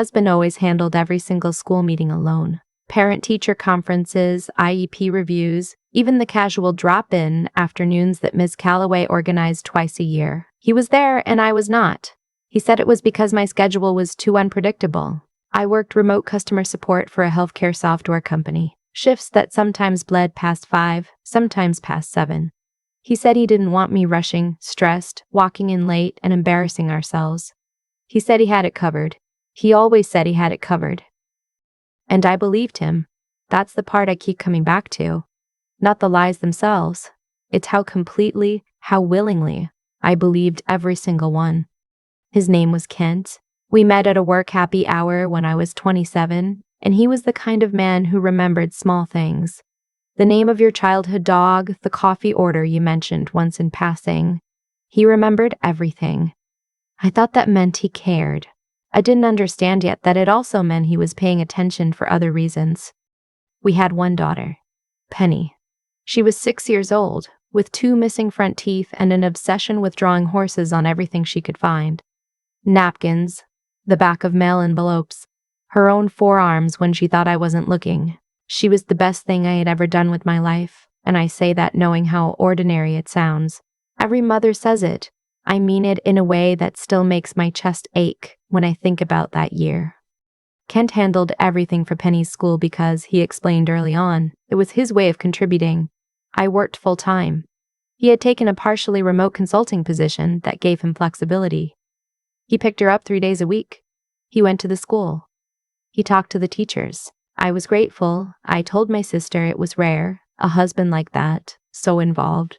husband always handled every single school meeting alone. Parent-teacher conferences, IEP reviews, even the casual drop-in afternoons that Ms. Calloway organized twice a year. He was there and I was not. He said it was because my schedule was too unpredictable. I worked remote customer support for a healthcare software company, shifts that sometimes bled past 5, sometimes past 7. He said he didn't want me rushing, stressed, walking in late, and embarrassing ourselves. He said he had it covered. He always said he had it covered. And I believed him. That's the part I keep coming back to. Not the lies themselves. It's how completely, how willingly, I believed every single one. His name was Kent. We met at a work happy hour when I was 27, and he was the kind of man who remembered small things. The name of your childhood dog, the coffee order you mentioned once in passing. He remembered everything. I thought that meant he cared. I didn't understand yet that it also meant he was paying attention for other reasons. We had one daughter, Penny. She was 6 years old, with 2 missing front teeth and an obsession with drawing horses on everything she could find. Napkins, the back of mail envelopes, her own forearms when she thought I wasn't looking. She was the best thing I had ever done with my life, and I say that knowing how ordinary it sounds. Every mother says it. I mean it in a way that still makes my chest ache when I think about that year. Kent handled everything for Penny's school because, he explained early on, it was his way of contributing. I worked full-time. He had taken a partially remote consulting position that gave him flexibility. He picked her up 3 days a week. He went to the school. He talked to the teachers. I was grateful. I told my sister it was rare, a husband like that, so involved.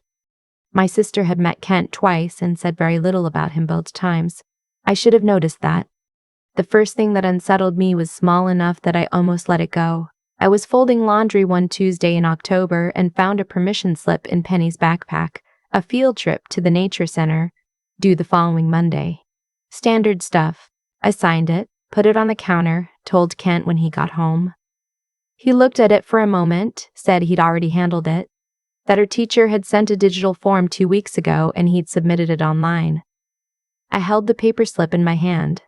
My sister had met Kent twice and said very little about him both times. I should have noticed that. The first thing that unsettled me was small enough that I almost let it go. I was folding laundry one Tuesday in October and found a permission slip in Penny's backpack, a field trip to the nature center, due the following Monday. Standard stuff. I signed it, put it on the counter, told Kent when he got home. He looked at it for a moment, said he'd already handled it, that her teacher had sent a digital form 2 weeks ago and he'd submitted it online. I held the paper slip in my hand.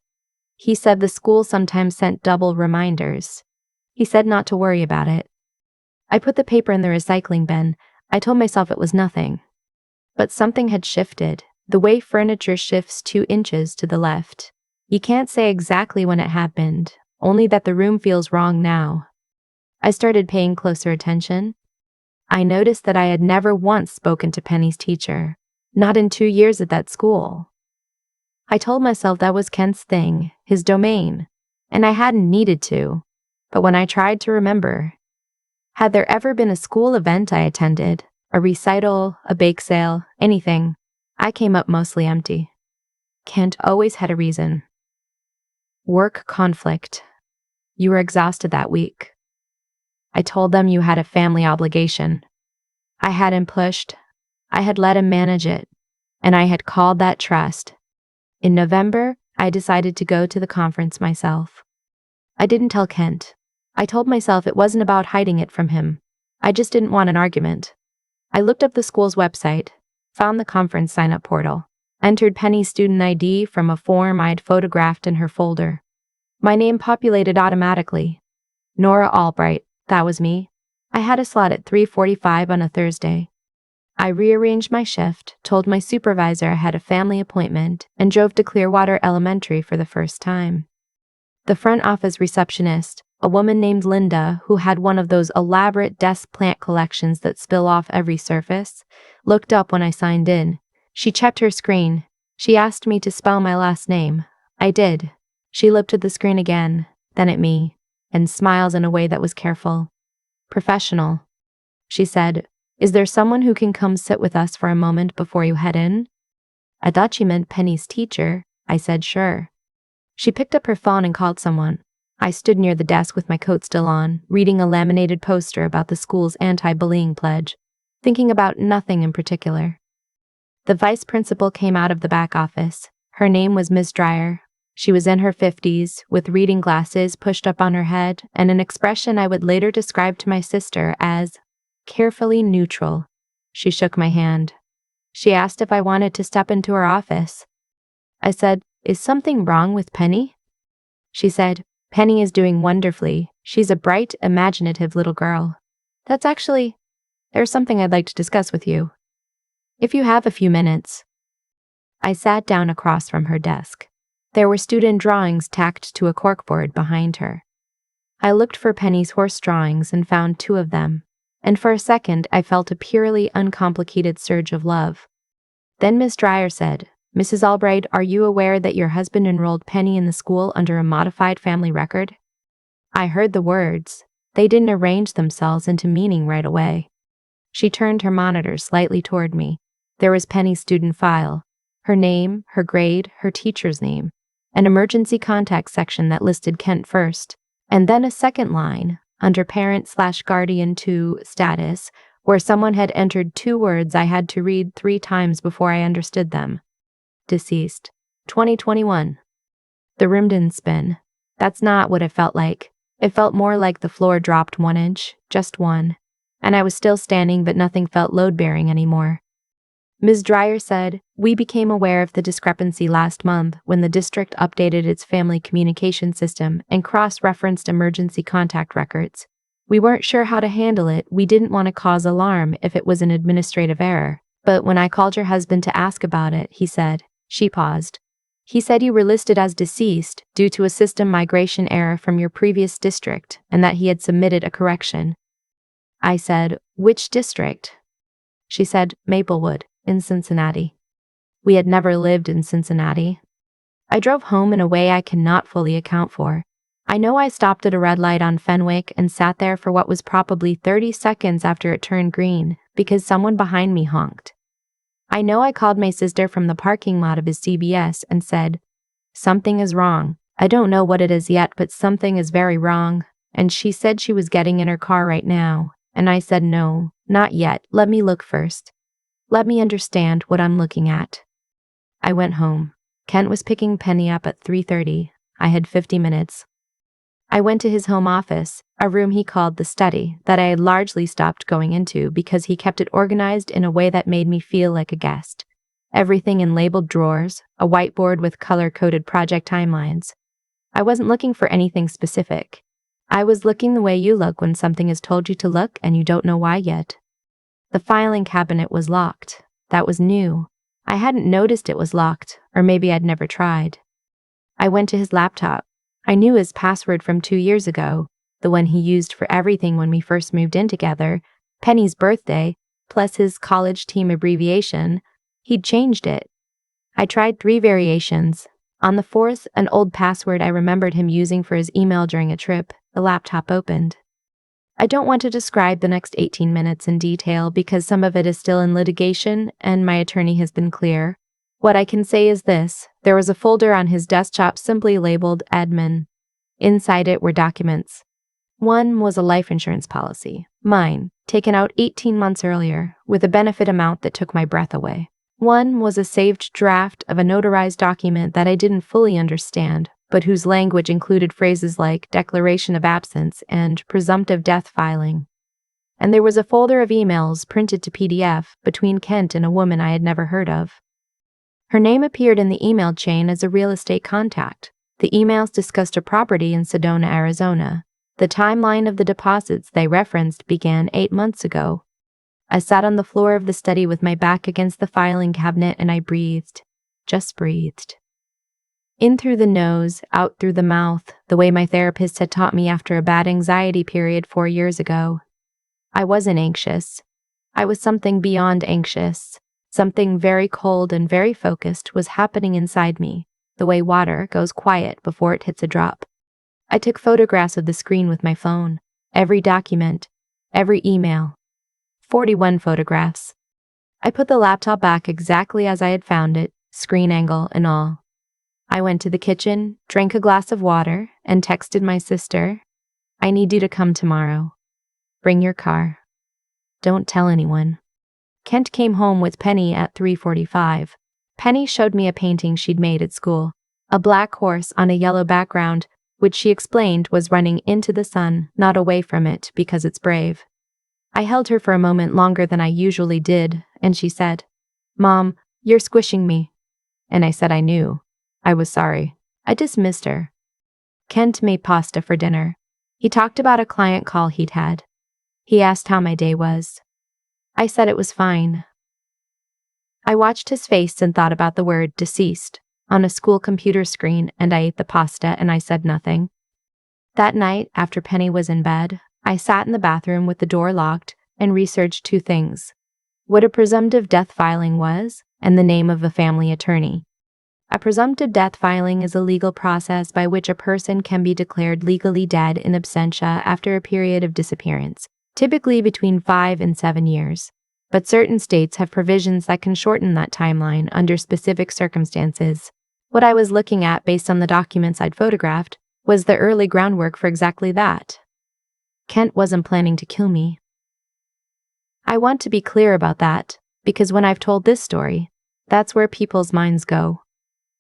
He said the school sometimes sent double reminders. He said not to worry about it. I put the paper in the recycling bin. I told myself it was nothing. But something had shifted, the way furniture shifts 2 inches to the left. You can't say exactly when it happened, only that the room feels wrong now. I started paying closer attention. I noticed that I had never once spoken to Penny's teacher, not in 2 years at that school. I told myself that was Kent's thing, his domain, and I hadn't needed to. But when I tried to remember, had there ever been a school event I attended, a recital, a bake sale, anything, I came up mostly empty. Kent always had a reason. Work conflict. You were exhausted that week. I told them you had a family obligation. I had him pushed. I had let him manage it, and I had called that trust. In November, I decided to go to the conference myself. I didn't tell Kent. I told myself it wasn't about hiding it from him. I just didn't want an argument. I looked up the school's website, found the conference sign-up portal, entered Penny's student ID from a form I'd photographed in her folder. My name populated automatically. Nora Albright, that was me. I had a slot at 3:45 on a Thursday. I rearranged my shift, told my supervisor I had a family appointment, and drove to Clearwater Elementary for the first time. The front office receptionist, a woman named Linda who had one of those elaborate desk plant collections that spill off every surface, looked up when I signed in. She checked her screen. She asked me to spell my last name. I did. She looked at the screen again, then at me, and smiled in a way that was careful. Professional. She said, "Is there someone who can come sit with us for a moment before you head in?" I thought she meant Penny's teacher. I said sure. She picked up her phone and called someone. I stood near the desk with my coat still on, reading a laminated poster about the school's anti-bullying pledge, thinking about nothing in particular. The vice principal came out of the back office. Her name was Miss Dreyer. She was in her 50s, with reading glasses pushed up on her head, and an expression I would later describe to my sister as carefully neutral. She shook my hand. She asked if I wanted to step into her office. I said, "Is something wrong with Penny?" She said, "Penny is doing wonderfully. She's a bright, imaginative little girl. There's something I'd like to discuss with you. If you have a few minutes." I sat down across from her desk. There were student drawings tacked to a corkboard behind her. I looked for Penny's horse drawings and found 2 of them, and for a second I felt a purely uncomplicated surge of love. Then Miss Dreyer said, "Mrs. Albright, are you aware that your husband enrolled Penny in the school under a modified family record?" I heard the words. They didn't arrange themselves into meaning right away. She turned her monitor slightly toward me. There was Penny's student file, her name, her grade, her teacher's name, an emergency contact section that listed Kent first, and then a second line, under parent/guardian to status, where someone had entered 2 words I had to read 3 times before I understood them. Deceased. 2021. The room didn't spin. That's not what it felt like. It felt more like the floor dropped 1 inch, just 1, and I was still standing, but nothing felt load-bearing anymore. Ms. Dreyer said, "We became aware of the discrepancy last month when the district updated its family communication system and cross-referenced emergency contact records. We weren't sure how to handle it. We didn't want to cause alarm if it was an administrative error. But when I called your husband to ask about it, he said," she paused, "he said you were listed as deceased due to a system migration error from your previous district and that he had submitted a correction." I said, "Which district?" She said, "Maplewood, in Cincinnati." We had never lived in Cincinnati. I drove home in a way I cannot fully account for. I know I stopped at a red light on Fenwick and sat there for what was probably 30 seconds after it turned green because someone behind me honked. I know I called my sister from the parking lot of his CBS and said, "Something is wrong. I don't know what it is yet, but something is very wrong." And she said she was getting in her car right now. And I said, "No, not yet. Let me look first. Let me understand what I'm looking at." I went home. Kent was picking Penny up at 3:30. I had 50 minutes. I went to his home office, a room he called the study, that I had largely stopped going into because he kept it organized in a way that made me feel like a guest. Everything in labeled drawers, a whiteboard with color-coded project timelines. I wasn't looking for anything specific. I was looking the way you look when something is told you to look and you don't know why yet. The filing cabinet was locked. That was new. I hadn't noticed it was locked, or maybe I'd never tried. I went to his laptop. I knew his password from 2 years ago, the one he used for everything when we first moved in together, Penny's birthday, plus his college team abbreviation. He'd changed it. I tried 3 variations. On the 4th, an old password I remembered him using for his email during a trip, the laptop opened. I don't want to describe the next 18 minutes in detail because some of it is still in litigation and my attorney has been clear. What I can say is this: there was a folder on his desktop simply labeled admin. Inside it were documents. One was a life insurance policy, mine, taken out 18 months earlier, with a benefit amount that took my breath away. One was a saved draft of a notarized document that I didn't fully understand, but whose language included phrases like declaration of absence and presumptive death filing. And there was a folder of emails printed to PDF between Kent and a woman I had never heard of. Her name appeared in the email chain as a real estate contact. The emails discussed a property in Sedona, Arizona. The timeline of the deposits they referenced began 8 months ago. I sat on the floor of the study with my back against the filing cabinet and I breathed. Just breathed. In through the nose, out through the mouth, the way my therapist had taught me after a bad anxiety period 4 years ago. I wasn't anxious. I was something beyond anxious. Something very cold and very focused was happening inside me, the way water goes quiet before it hits a drop. I took photographs of the screen with my phone, every document, every email. 41 photographs. I put the laptop back exactly as I had found it, screen angle and all. I went to the kitchen, drank a glass of water, and texted my sister, "I need you to come tomorrow. Bring your car. Don't tell anyone." Kent came home with Penny at 3:45. Penny showed me a painting she'd made at school, a black horse on a yellow background, which she explained was running into the sun, not away from it, because it's brave. I held her for a moment longer than I usually did, and she said, "Mom, you're squishing me." And I said I knew. I was sorry. I dismissed her. Kent made pasta for dinner. He talked about a client call he'd had. He asked how my day was. I said it was fine. I watched his face and thought about the word deceased on a school computer screen, and I ate the pasta and I said nothing. That night, after Penny was in bed, I sat in the bathroom with the door locked and researched two things: what a presumptive death filing was and the name of a family attorney. A presumptive death filing is a legal process by which a person can be declared legally dead in absentia after a period of disappearance, typically between 5 and 7 years. But certain states have provisions that can shorten that timeline under specific circumstances. What I was looking at based on the documents I'd photographed was the early groundwork for exactly that. Kent wasn't planning to kill me. I want to be clear about that, because when I've told this story, that's where people's minds go.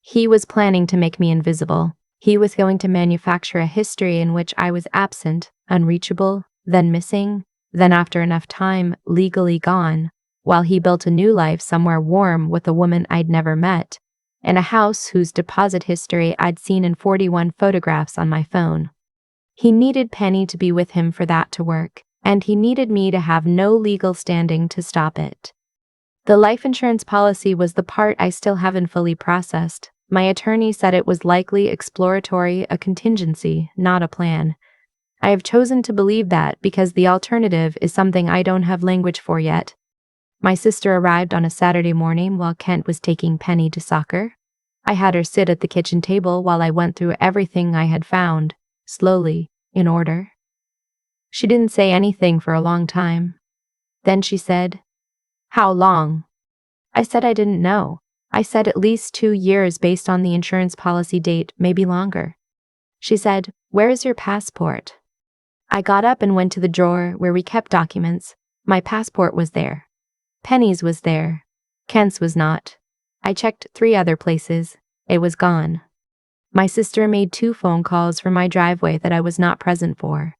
He was planning to make me invisible. He was going to manufacture a history in which I was absent, unreachable, then missing, then after enough time, legally gone, while he built a new life somewhere warm with a woman I'd never met, in a house whose deposit history I'd seen in 41 photographs on my phone. He needed Penny to be with him for that to work, and he needed me to have no legal standing to stop it. The life insurance policy was the part I still haven't fully processed. My attorney said it was likely exploratory, a contingency, not a plan. I have chosen to believe that because the alternative is something I don't have language for yet. My sister arrived on a Saturday morning while Kent was taking Penny to soccer. I had her sit at the kitchen table while I went through everything I had found, slowly, in order. She didn't say anything for a long time. Then she said, "How long?" I said I didn't know. I said at least 2 years based on the insurance policy date, maybe longer. She said, "Where is your passport?" I got up and went to the drawer where we kept documents. My passport was there. Penny's was there. Kent's was not. I checked 3 other places. It was gone. My sister made 2 phone calls from my driveway that I was not present for.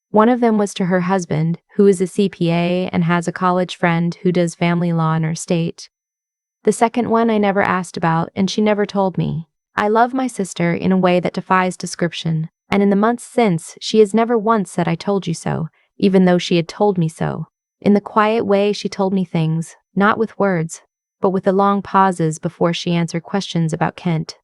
One of them was to her husband, who is a CPA and has a college friend who does family law in her state. The second one I never asked about, and she never told me. I love my sister in a way that defies description, and in the months since, she has never once said "I told you so," even though she had told me so. In the quiet way she told me things, not with words, but with the long pauses before she answered questions about Kent.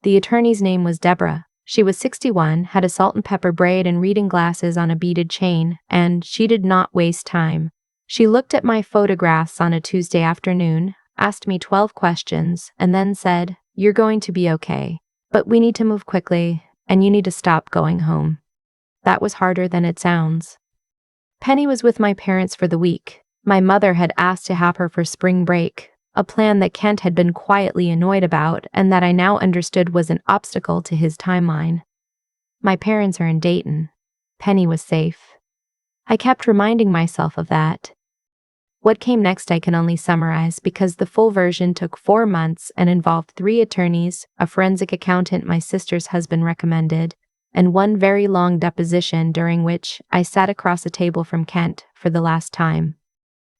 The attorney's name was Deborah. She was 61, had a salt and pepper braid and reading glasses on a beaded chain, and she did not waste time. She looked at my photographs on a Tuesday afternoon, asked me 12 questions, and then said, "You're going to be okay, but we need to move quickly, and you need to stop going home." That was harder than it sounds. Penny was with my parents for the week. My mother had asked to have her for spring break, a plan that Kent had been quietly annoyed about and that I now understood was an obstacle to his timeline. My parents are in Dayton. Penny was safe. I kept reminding myself of that. What came next I can only summarize because the full version took 4 months and involved 3 attorneys, a forensic accountant my sister's husband recommended, and 1 very long deposition during which I sat across a table from Kent for the last time.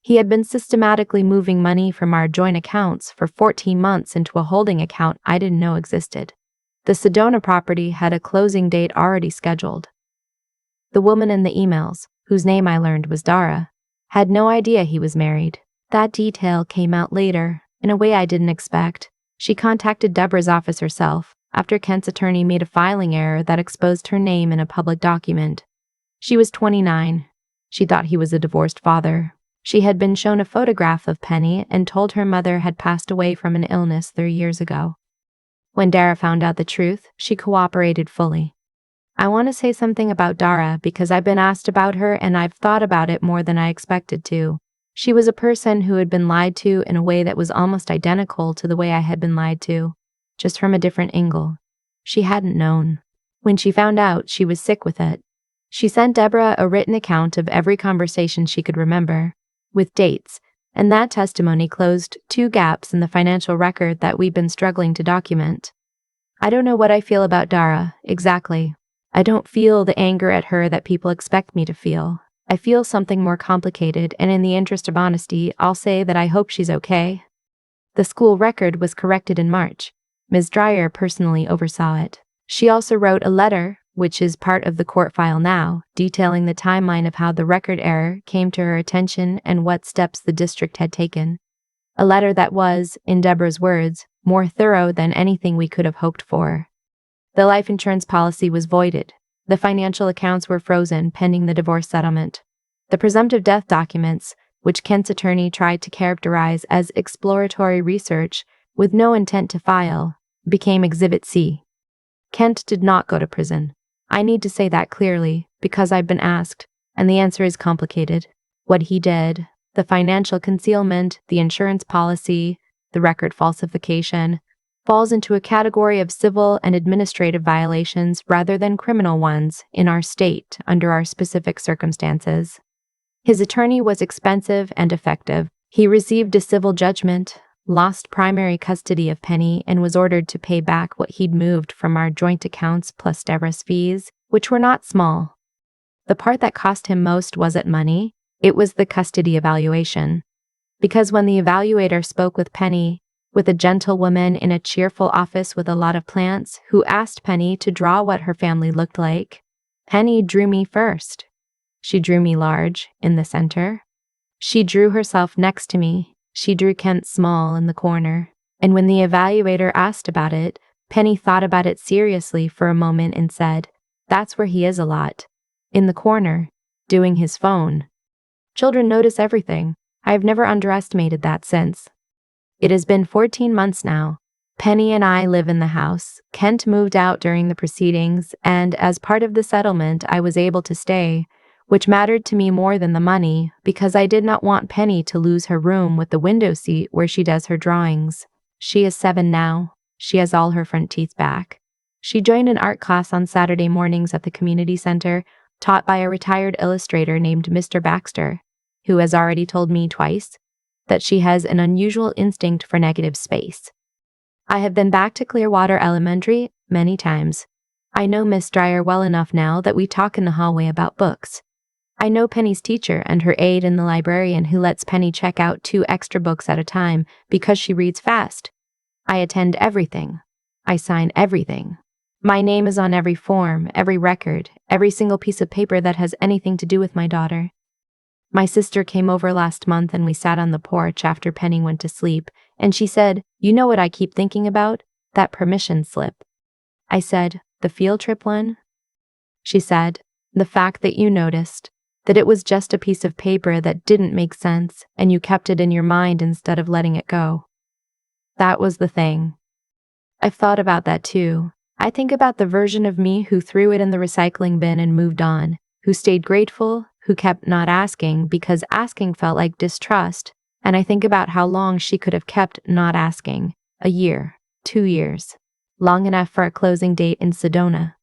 He had been systematically moving money from our joint accounts for 14 months into a holding account I didn't know existed. The Sedona property had a closing date already scheduled. The woman in the emails, whose name I learned was Dara, had no idea he was married. That detail came out later, in a way I didn't expect. She contacted Deborah's office herself, after Kent's attorney made a filing error that exposed her name in a public document. She was 29. She thought he was a divorced father. She had been shown a photograph of Penny and told her mother had passed away from an illness 3 years ago. When Dara found out the truth, she cooperated fully. I want to say something about Dara because I've been asked about her and I've thought about it more than I expected to. She was a person who had been lied to in a way that was almost identical to the way I had been lied to, just from a different angle. She hadn't known. When she found out, she was sick with it. She sent Deborah a written account of every conversation she could remember, with dates, and that testimony closed 2 gaps in the financial record that we'd been struggling to document. I don't know what I feel about Dara, exactly. I don't feel the anger at her that people expect me to feel. I feel something more complicated, and in the interest of honesty, I'll say that I hope she's okay. The school record was corrected in March. Ms. Dreyer personally oversaw it. She also wrote a letter, which is part of the court file now, detailing the timeline of how the record error came to her attention and what steps the district had taken. A letter that was, in Deborah's words, more thorough than anything we could have hoped for. The life insurance policy was voided. The financial accounts were frozen pending the divorce settlement. The presumptive death documents, which Kent's attorney tried to characterize as exploratory research with no intent to file, became Exhibit C. Kent did not go to prison. I need to say that clearly, because I've been asked, and the answer is complicated. What he did, the financial concealment, the insurance policy, the record falsification, falls into a category of civil and administrative violations rather than criminal ones in our state under our specific circumstances. His attorney was expensive and effective. He received a civil judgment, lost primary custody of Penny, and was ordered to pay back what he'd moved from our joint accounts plus Deborah's fees, which were not small. The part that cost him most wasn't money, it was the custody evaluation. Because when the evaluator spoke with Penny, with a gentle woman in a cheerful office with a lot of plants who asked Penny to draw what her family looked like, Penny drew me first. She drew me large, in the center. She drew herself next to me. She drew Kent small in the corner. And when the evaluator asked about it, Penny thought about it seriously for a moment and said, "That's where he is a lot. In the corner, doing his phone." Children notice everything. I have never underestimated that since. It has been 14 months now. Penny and I live in the house. Kent moved out during the proceedings, and as part of the settlement, I was able to stay, which mattered to me more than the money, because I did not want Penny to lose her room with the window seat where she does her drawings. She is 7 now. She has all her front teeth back. She joined an art class on Saturday mornings at the community center, taught by a retired illustrator named Mr. Baxter, who has already told me twice that she has an unusual instinct for negative space. I have been back to Clearwater Elementary many times. I know Miss Dreyer well enough now that we talk in the hallway about books. I know Penny's teacher and her aide and the librarian who lets Penny check out 2 extra books at a time because she reads fast. I attend everything. I sign everything. My name is on every form, every record, every single piece of paper that has anything to do with my daughter. My sister came over last month and we sat on the porch after Penny went to sleep, and she said, "You know what I keep thinking about? That permission slip." I said, "The field trip one?" She said, "The fact that you noticed, that it was just a piece of paper that didn't make sense and you kept it in your mind instead of letting it go. That was the thing." I've thought about that too. I think about the version of me who threw it in the recycling bin and moved on, who stayed grateful, who kept not asking because asking felt like distrust, and I think about how long she could have kept not asking. 1 year, 2 years. Long enough for a closing date in Sedona.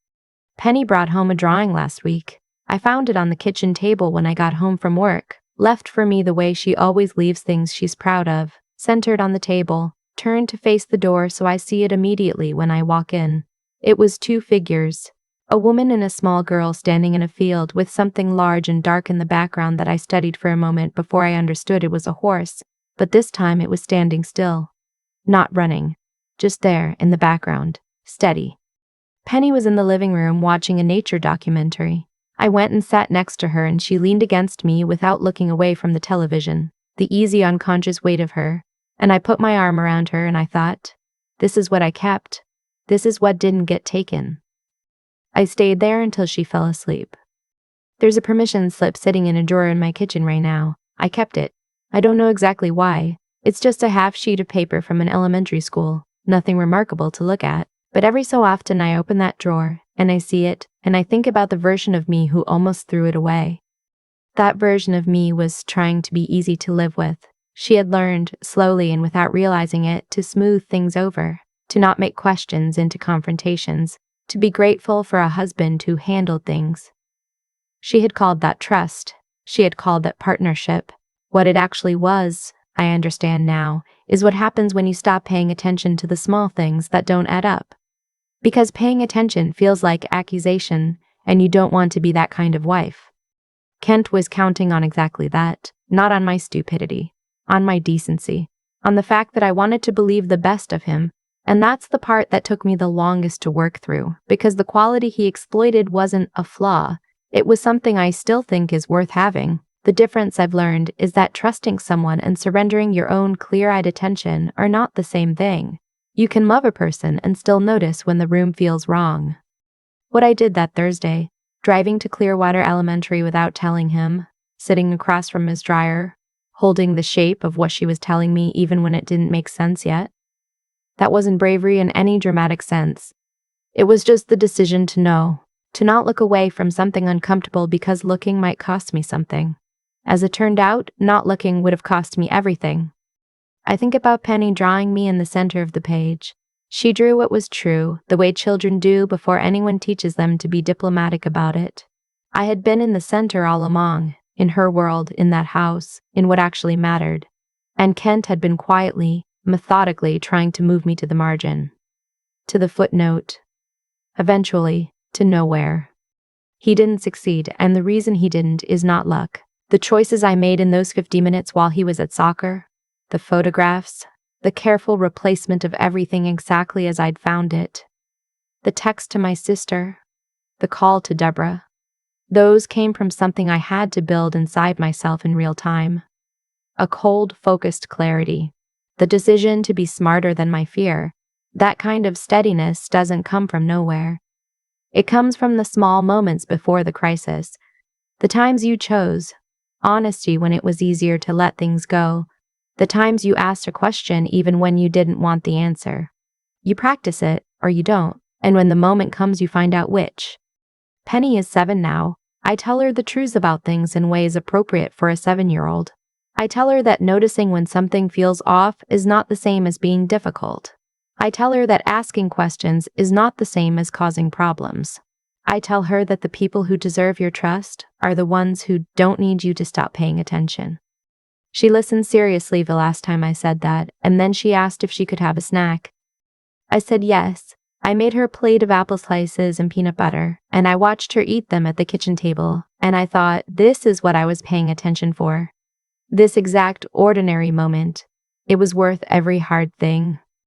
Penny brought home a drawing last week. I found it on the kitchen table when I got home from work, left for me the way she always leaves things she's proud of, centered on the table, turned to face the door so I see it immediately when I walk in. It was 2 figures. A woman and a small girl standing in a field with something large and dark in the background that I studied for a moment before I understood it was a horse, but this time it was standing still. Not running. Just there, in the background. Steady. Penny was in the living room watching a nature documentary. I went and sat next to her and she leaned against me without looking away from the television, the easy unconscious weight of her, and I put my arm around her and I thought, this is what I kept. This is what didn't get taken. I stayed there until she fell asleep. There's a permission slip sitting in a drawer in my kitchen right now. I kept it. I don't know exactly why. It's just a half sheet of paper from an elementary school. Nothing remarkable to look at. But every so often I open that drawer, and I see it, and I think about the version of me who almost threw it away. That version of me was trying to be easy to live with. She had learned, slowly and without realizing it, to smooth things over, to not make questions into confrontations, to be grateful for a husband who handled things. She had called that trust. She had called that partnership. What it actually was, I understand now, is what happens when you stop paying attention to the small things that don't add up. Because paying attention feels like accusation, and you don't want to be that kind of wife. Kent was counting on exactly that, not on my stupidity, on my decency, on the fact that I wanted to believe the best of him, And that's the part that took me the longest to work through, because the quality he exploited wasn't a flaw. It was something I still think is worth having. The difference I've learned is that trusting someone and surrendering your own clear-eyed attention are not the same thing. You can love a person and still notice when the room feels wrong. What I did that Thursday, driving to Clearwater Elementary without telling him, sitting across from Ms. Dreyer, holding the shape of what she was telling me even when it didn't make sense yet. That wasn't bravery in any dramatic sense. It was just the decision to know, to not look away from something uncomfortable because looking might cost me something. As it turned out, not looking would have cost me everything. I think about Penny drawing me in the center of the page. She drew what was true, the way children do before anyone teaches them to be diplomatic about it. I had been in the center all along, in her world, in that house, in what actually mattered. And Kent had been quietly, methodically trying to move me to the margin. To the footnote. Eventually, to nowhere. He didn't succeed, and the reason he didn't is not luck. The choices I made in those 50 minutes while he was at soccer, the photographs, the careful replacement of everything exactly as I'd found it, the text to my sister, the call to Deborah, those came from something I had to build inside myself in real time. A cold, focused clarity. The decision to be smarter than my fear. That kind of steadiness doesn't come from nowhere. It comes from the small moments before the crisis. The times you chose. Honesty when it was easier to let things go. The times you asked a question even when you didn't want the answer. You practice it, or you don't, and when the moment comes you find out which. Penny is 7 now. I tell her the truths about things in ways appropriate for a 7-year-old. I tell her that noticing when something feels off is not the same as being difficult. I tell her that asking questions is not the same as causing problems. I tell her that the people who deserve your trust are the ones who don't need you to stop paying attention. She listened seriously the last time I said that, and then she asked if she could have a snack. I said yes. I made her a plate of apple slices and peanut butter, and I watched her eat them at the kitchen table, and I thought, this is what I was paying attention for. This exact ordinary moment. It was worth every hard thing.